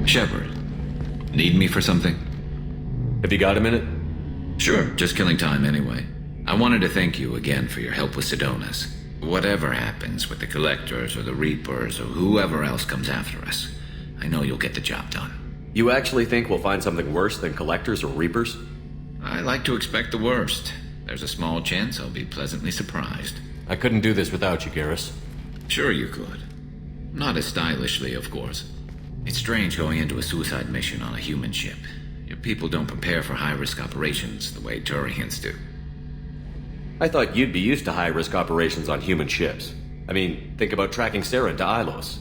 Shepard, need me for something? Have you got a minute? Sure, just killing time anyway. I wanted to thank you again for your help with Sidonis. Whatever happens with the Collectors or the Reapers or whoever else comes after us, I know you'll get the job done. You actually think we'll find something worse than Collectors or Reapers? I like to expect the worst. There's a small chance I'll be pleasantly surprised. I couldn't do this without you, Garrus. Sure you could. Not as stylishly, of course. It's strange going into a suicide mission on a human ship. Your people don't prepare for high-risk operations the way Turians do. I thought you'd be used to high-risk operations on human ships. I mean, think about tracking Sarah to Ilos.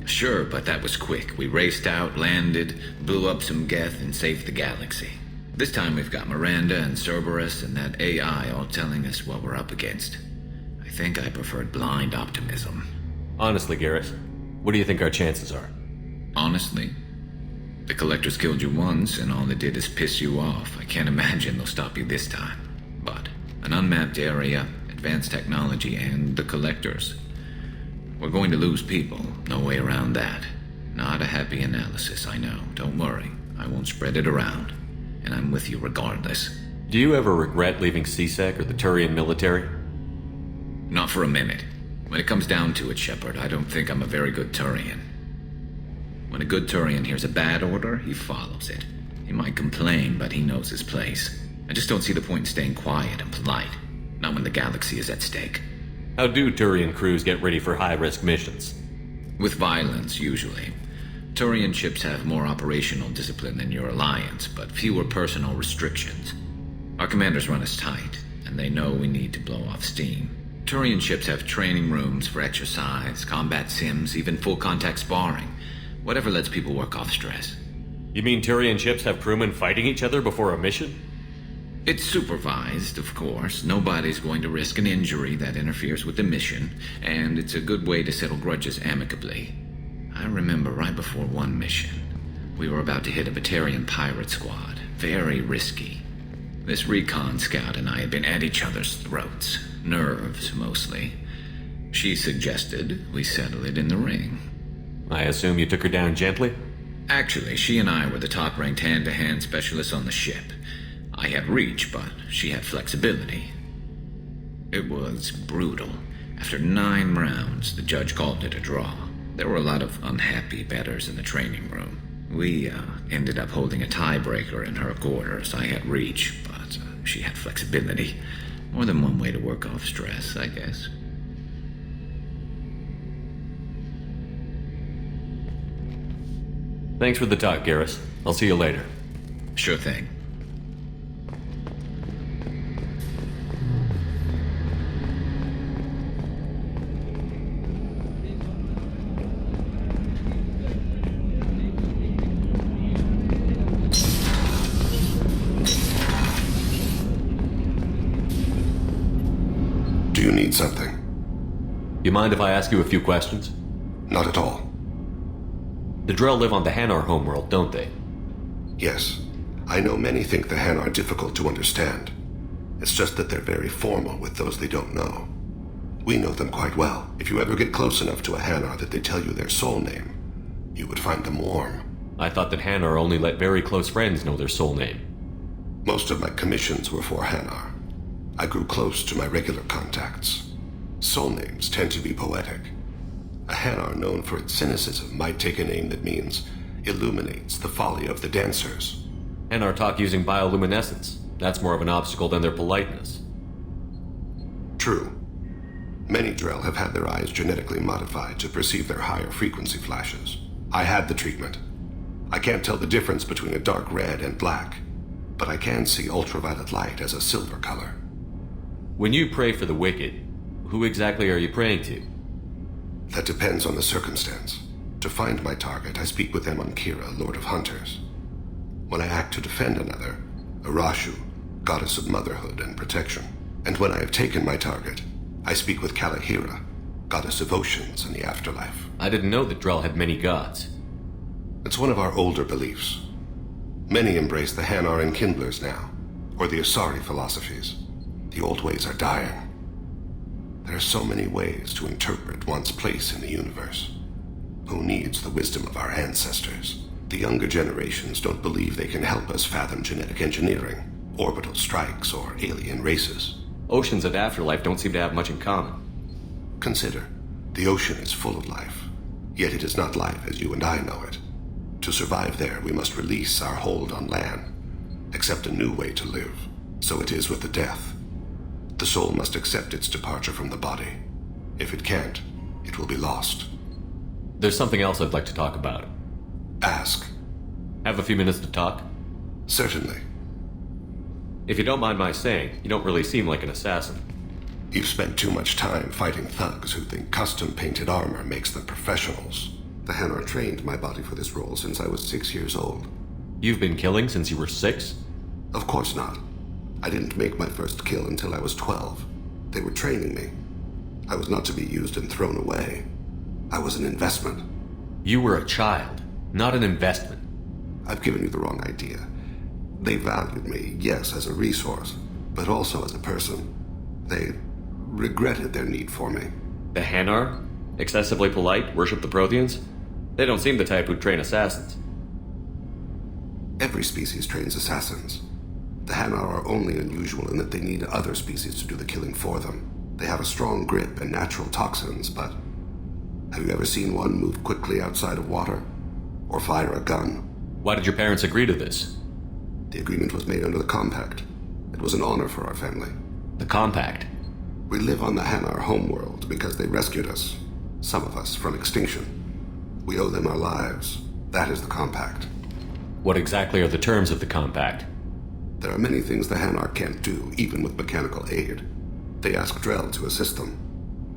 Sure, but that was quick. We raced out, landed, blew up some Geth, and saved the galaxy. This time we've got Miranda and Cerberus and that AI all telling us what we're up against. I think I preferred blind optimism. Honestly, Garrus, what do you think our chances are? Honestly? The Collectors killed you once, and all they did is piss you off. I can't imagine they'll stop you this time. But an unmapped area, advanced technology, and the Collectors. We're going to lose people. No way around that. Not a happy analysis, I know. Don't worry. I won't spread it around. And I'm with you regardless. Do you ever regret leaving CSEC or the Turian military? Not for a minute. When it comes down to it, Shepard, I don't think I'm a very good Turian. When a good Turian hears a bad order, he follows it. He might complain, but he knows his place. I just don't see the point in staying quiet and polite. Not when the galaxy is at stake. How do Turian crews get ready for high-risk missions? With violence, usually. Turian ships have more operational discipline than your alliance, but fewer personal restrictions. Our commanders run us tight, and they know we need to blow off steam. Turian ships have training rooms for exercise, combat sims, even full-contact sparring. Whatever lets people work off stress. You mean Turian ships have crewmen fighting each other before a mission? It's supervised, of course. Nobody's going to risk an injury that interferes with the mission, and it's a good way to settle grudges amicably. I remember right before one mission, we were about to hit a Batarian pirate squad. Very risky. This recon scout and I had been at each other's throats. Nerves, mostly. She suggested we settle it in the ring. I assume you took her down gently? Actually, she and I were the top-ranked hand-to-hand specialists on the ship. I had reach, but she had flexibility. It was brutal. After 9 rounds, the judge called it a draw. There were a lot of unhappy bettors in the training room. We ended up holding a tiebreaker in her quarters. I had reach, but she had flexibility. More than one way to work off stress, I guess. Thanks for the talk, Garrus. I'll see you later. Sure thing. Do you need something? You mind if I ask you a few questions? Not at all. The Drell live on the Hanar homeworld, don't they? Yes. I know many think the Han are difficult to understand. It's just that they're very formal with those they don't know. We know them quite well. If you ever get close enough to a Hanar that they tell you their soul name, you would find them warm. I thought that Hanar only let very close friends know their soul name. Most of my commissions were for Hanar. I grew close to my regular contacts. Soul names tend to be poetic. A Hanar known for its cynicism might take a name that means illuminates the folly of the dancers. Hanar talk using bioluminescence. That's more of an obstacle than their politeness. True. Many Drell have had their eyes genetically modified to perceive their higher frequency flashes. I had the treatment. I can't tell the difference between a dark red and black, but I can see ultraviolet light as a silver color. When you pray for the wicked, who exactly are you praying to? That depends on the circumstance. To find my target, I speak with them on Kira, Lord of Hunters. When I act to defend another, Arashu, Goddess of Motherhood and Protection. And when I have taken my target, I speak with Kalahira, Goddess of Oceans and the Afterlife. I didn't know that Drell had many gods. It's one of our older beliefs. Many embrace the Hanar and Kindlers now, or the Asari philosophies. The old ways are dying. There are so many ways to interpret one's place in the universe. Who needs the wisdom of our ancestors? The younger generations don't believe they can help us fathom genetic engineering, orbital strikes, or alien races. Oceans and afterlife don't seem to have much in common. Consider, the ocean is full of life, yet it is not life as you and I know it. To survive there, we must release our hold on land, accept a new way to live. So it is with the death. The soul must accept its departure from the body. If it can't, it will be lost. There's something else I'd like to talk about. Ask. Have a few minutes to talk? Certainly. If you don't mind my saying, you don't really seem like an assassin. You've spent too much time fighting thugs who think custom-painted armor makes them professionals. The Hanar trained my body for this role since I was 6 years old. You've been killing since you were 6? Of course not. I didn't make my first kill until I was 12. They were training me. I was not to be used and thrown away. I was an investment. You were a child, not an investment. I've given you the wrong idea. They valued me, yes, as a resource, but also as a person. They regretted their need for me. The Hanar? Excessively polite, worship the Protheans? They don't seem the type who'd train assassins. Every species trains assassins. The Hanar are only unusual in that they need other species to do the killing for them. They have a strong grip and natural toxins, but have you ever seen one move quickly outside of water? Or fire a gun? Why did your parents agree to this? The agreement was made under the Compact. It was an honor for our family. The Compact? We live on the Hanar homeworld because they rescued us, some of us, from extinction. We owe them our lives. That is the Compact. What exactly are the terms of the Compact? There are many things the Hanar can't do, even with mechanical aid. They ask Drell to assist them.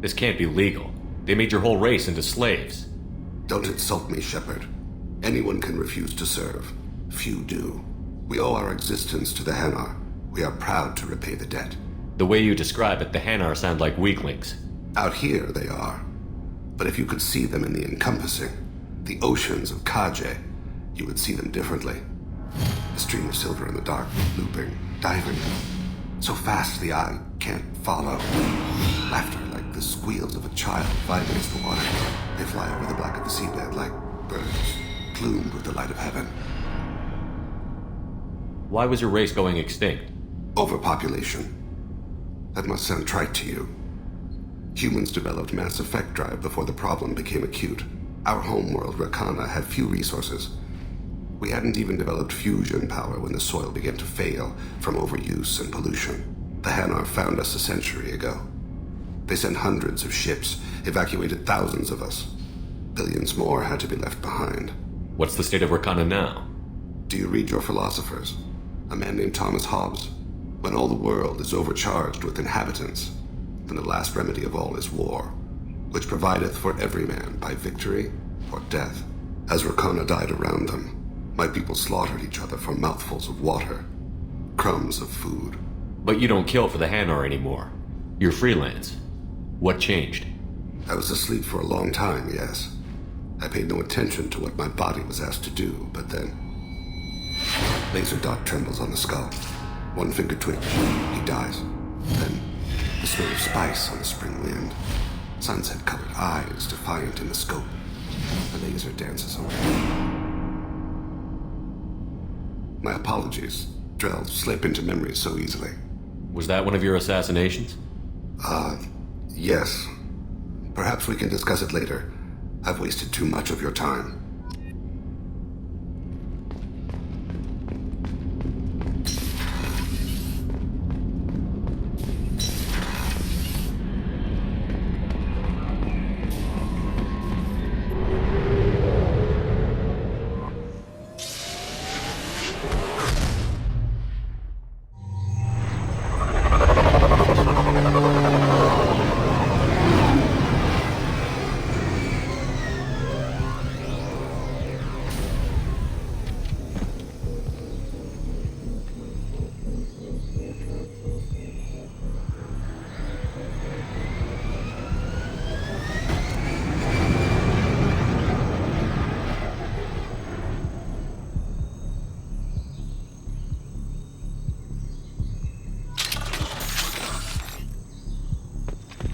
This can't be legal. They made your whole race into slaves. Don't insult me, Shepard. Anyone can refuse to serve. Few do. We owe our existence to the Hanar. We are proud to repay the debt. The way you describe it, the Hanar sound like weaklings. Out here, they are. But if you could see them in the encompassing, the oceans of Kaje, you would see them differently. A stream of silver in the dark, looping, diving. So fast the eye can't follow. Laughter like the squeals of a child vibrates the water. They fly over the black of the seabed like birds, plumed with the light of heaven. Why was your race going extinct? Overpopulation. That must sound trite to you. Humans developed mass effect drive before the problem became acute. Our homeworld, Rakana, had few resources. We hadn't even developed fusion power when the soil began to fail from overuse and pollution. The Hanar found us a century ago. They sent hundreds of ships, evacuated thousands of us. Billions more had to be left behind. What's the state of Rakana now? Do you read your philosophers? A man named Thomas Hobbes. When all the world is overcharged with inhabitants, then the last remedy of all is war, which provideth for every man by victory or death. As Rakana died around them, my people slaughtered each other for mouthfuls of water, crumbs of food. But you don't kill for the Hanar anymore. You're freelance. What changed? I was asleep for a long time, yes. I paid no attention to what my body was asked to do, but then... Laser dot trembles on the skull. One finger twitch, he dies. Then, the smell of spice on the spring wind. Sunset-colored eyes defiant in the scope. The laser dances away. My apologies. Drell slip into memory so easily. Was that one of your assassinations? Yes. Perhaps we can discuss it later. I've wasted too much of your time.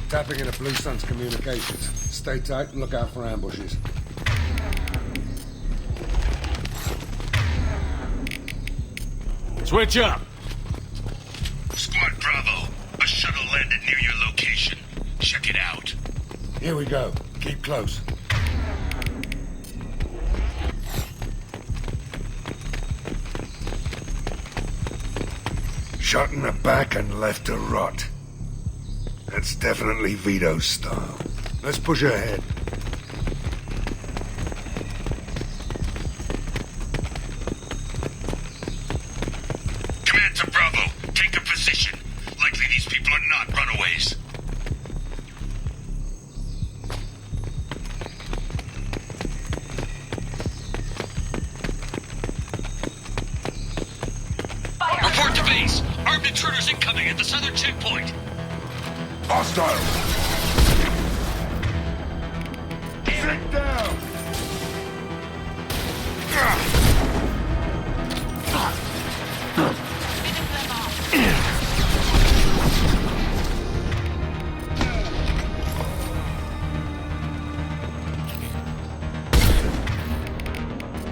Tapping into Blue Sun's communications. Stay tight and look out for ambushes. Switch up! Squad Bravo, a shuttle landed near your location. Check it out. Here we go. Keep close. Shot in the back and left to rot. That's definitely Vito's style. Let's push ahead. Command to Bravo, take a position. Likely these people are not runaways. Report to base. Armed intruders incoming at the southern checkpoint. Hostile! Sit down!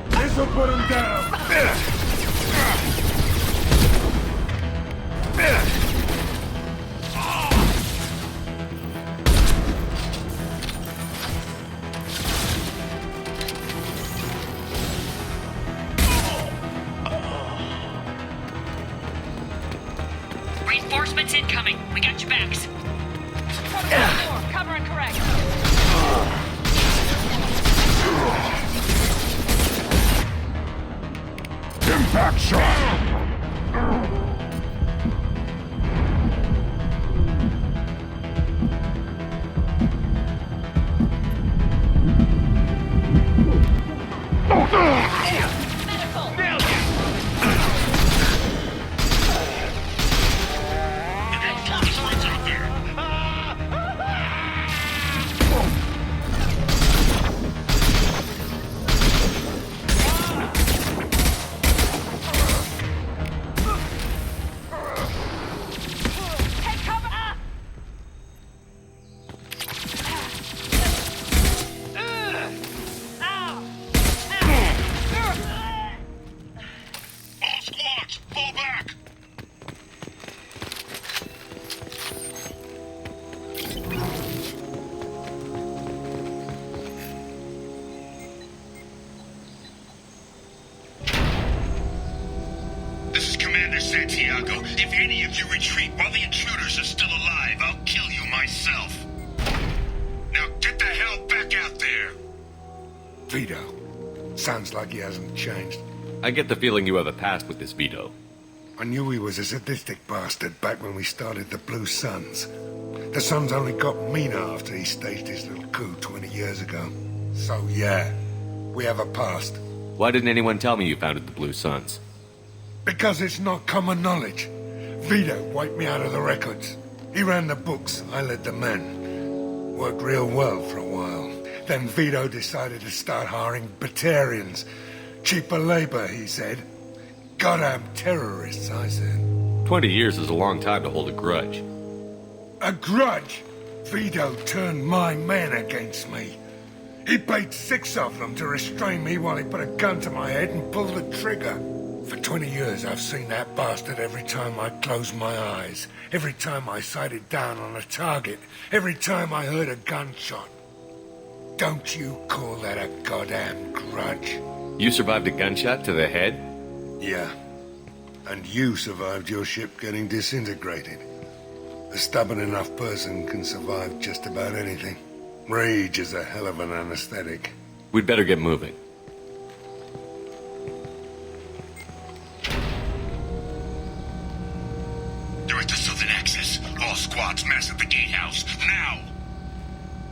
This'll put him down! Reinforcements incoming. We got your backs. Protocol 4, cover and correct. Impact shot! Medical! Take cover! All squads, fall back! This is Commander Santiago. If any of you retreat while the intruders are still alive, I'll kill you myself. Now get the hell back out there! Vito. Sounds like he hasn't changed. I get the feeling you have a past with this Vito. I knew he was a sadistic bastard back when we started the Blue Suns. The Suns only got meaner after he staged his little coup 20 years ago. So yeah, we have a past. Why didn't anyone tell me you founded the Blue Suns? Because it's not common knowledge. Vito wiped me out of the records. He ran the books, I led the men. Worked real well for a while. Then Vito decided to start hiring Batarians. Cheaper labor, he said. Goddamn terrorists, I said. 20 years is a long time to hold a grudge. A grudge? Vito turned my men against me. He paid 6 of them to restrain me while he put a gun to my head and pulled the trigger. For 20 years, I've seen that bastard every time I closed my eyes. Every time I sighted down on a target. Every time I heard a gunshot. Don't you call that a goddamn grudge? You survived a gunshot to the head? Yeah. And you survived your ship getting disintegrated. A stubborn enough person can survive just about anything. Rage is a hell of an anesthetic. We'd better get moving. They're at the southern access. All squads mass at the gatehouse. Now!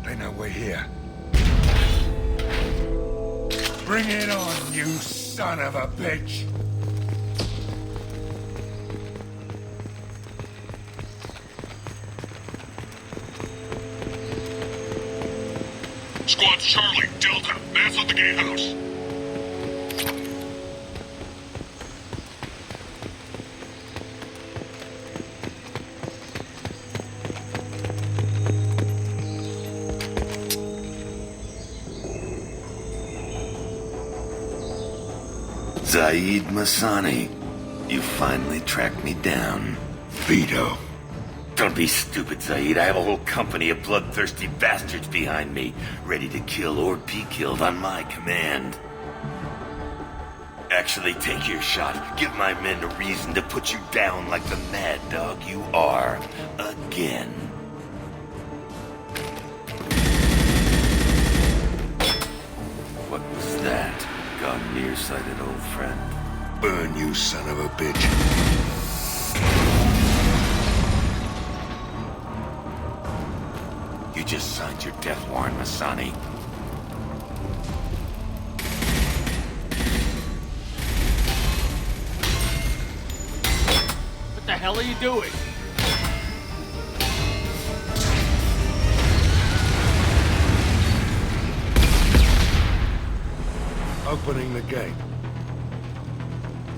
They know we're here. Bring it on, you son of a bitch! Squad Charlie, Delta, mass at the gatehouse. Zaeed Masani. You finally tracked me down. Vito. Don't be stupid, Zaeed. I have a whole company of bloodthirsty bastards behind me, ready to kill or be killed on my command. Actually, take your shot. Give my men a reason to put you down like the mad dog you are. Again. What was that? Gone nearsighted, old friend. Burn, you son of a bitch. You just signed your death warrant, Masani. What the hell are you doing? Opening the gate.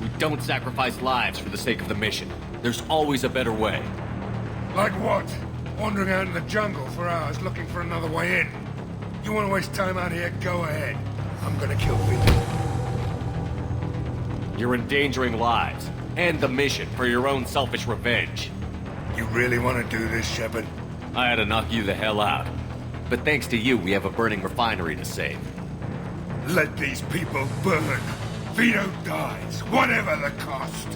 We don't sacrifice lives for the sake of the mission. There's always a better way. Like what? Wandering out in the jungle for hours looking for another way in. You want to waste time out here? Go ahead. I'm gonna kill Vito. You're endangering lives and the mission for your own selfish revenge. You really want to do this, Shepard? I had to knock you the hell out. But thanks to you, we have a burning refinery to save. Let these people burn. Vito dies, whatever the cost.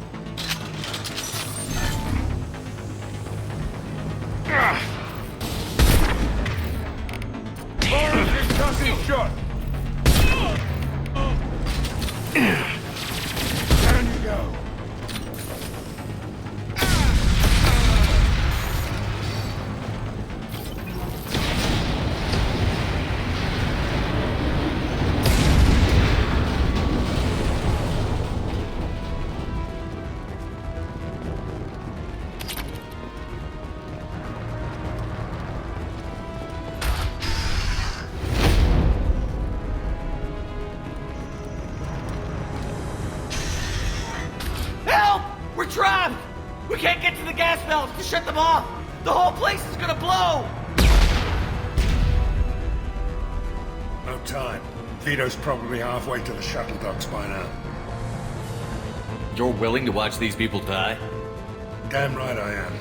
Shot. Down you go. Help! We're trapped! We can't get to the gas valves to shut them off! The whole place is gonna blow! No time. Vito's probably halfway to the shuttle docks by now. You're willing to watch these people die? Damn right I am.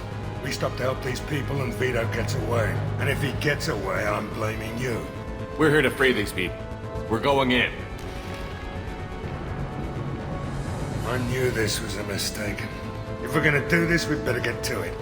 We stop to help these people and Vito gets away. And if he gets away, I'm blaming you. We're here to free these people. We're going in. I knew this was a mistake. If we're gonna do this, we'd better get to it.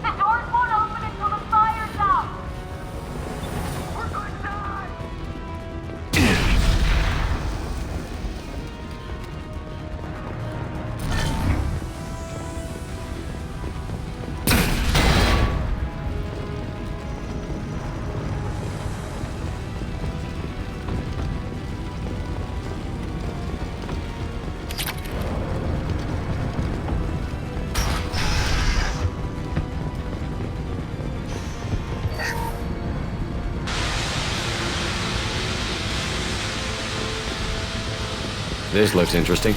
The doors won't open until the fire's out! We're going to die! This looks interesting.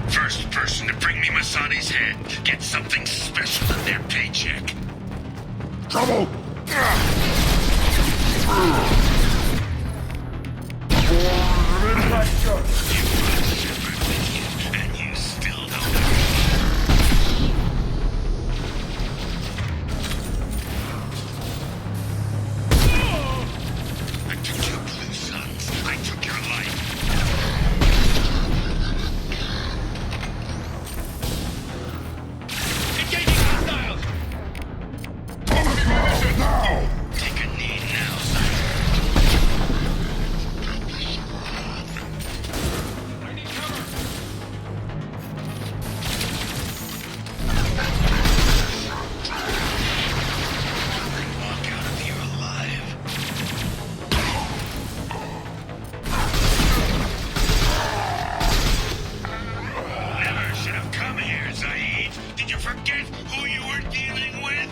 First person to bring me Masani's head gets something special in their paycheck. Trouble! Impact shot! And you still don't. I took your blue sons. I took your life. Engaging hostiles! Now! Take a knee now, son. I need cover. Walk out of here alive. Never should have come here, Zaeed. Did you forget who you were dealing with?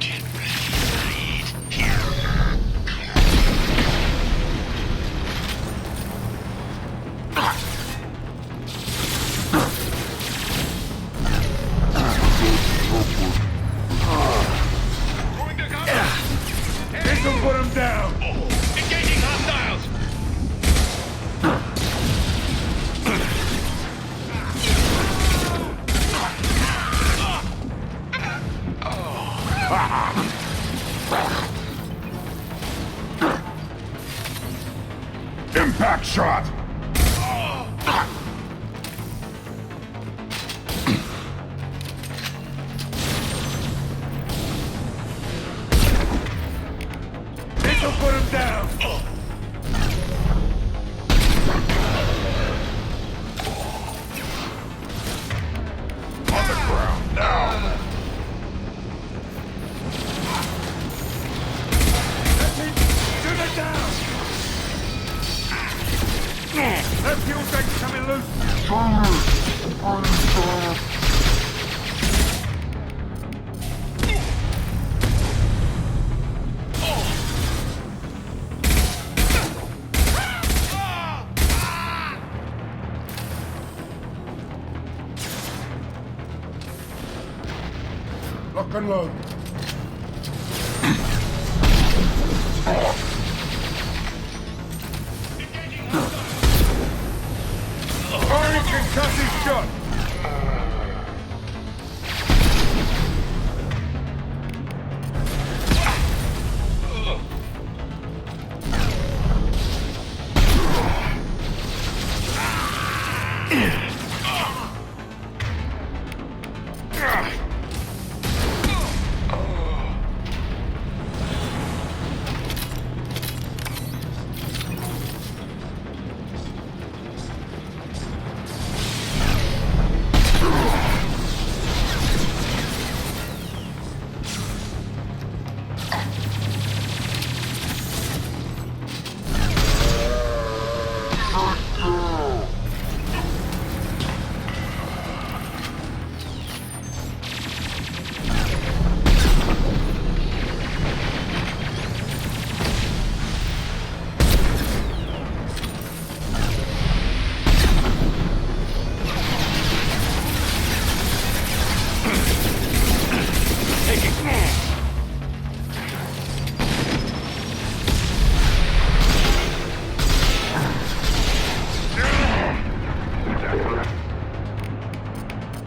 Get ready, Zaeed. Here. Going to cover. This'll put him down! Engaging hostiles. Impact shot! This'll put him down! On the ground, now! Shoot it down! That fuel tank's coming loose! Lock and load. Firing concussive shot!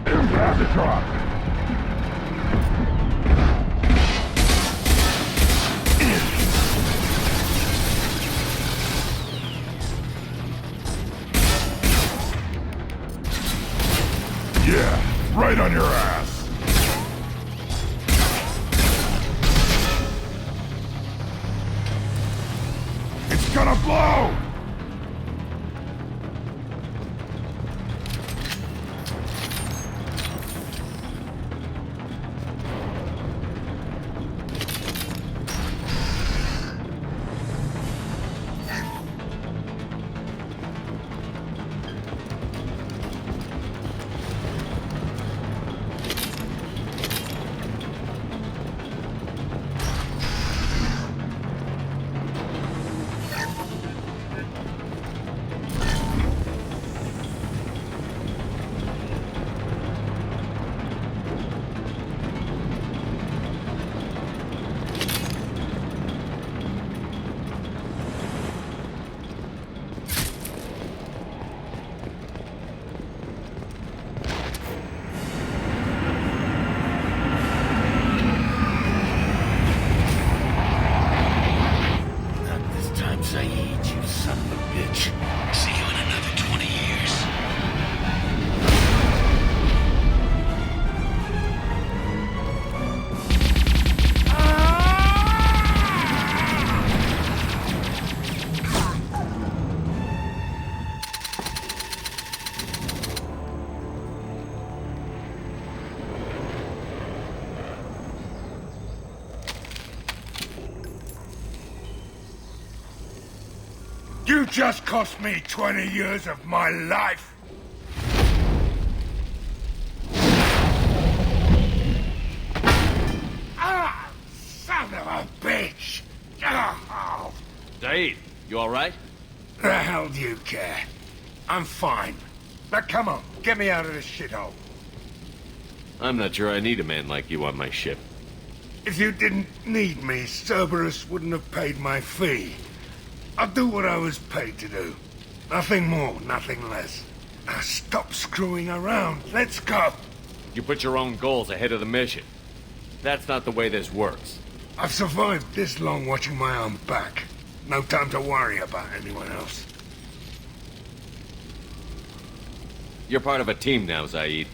Impact the truck! Yeah, right on your ass! It's gonna blow! You just cost me 20 years of my life. Ah, son of a bitch. Oh, Zaeed, you alright? the hell do you care? I'm fine. Now come on, get me out of this shithole. I'm not sure I need a man like you on my ship. If you didn't need me, Cerberus wouldn't have paid my fee. I'll do what I was paid to do. Nothing more, nothing less. Now stop screwing around. Let's go. You put your own goals ahead of the mission. That's not the way this works. I've survived this long watching my own back. No time to worry about anyone else. You're part of a team now, Zaeed.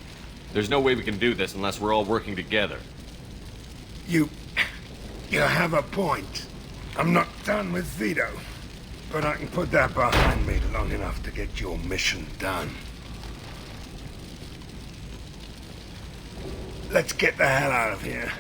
There's no way we can do this unless we're all working together. You have a point. I'm not done with Vito. But I can put that behind me long enough to get your mission done. Let's get the hell out of here.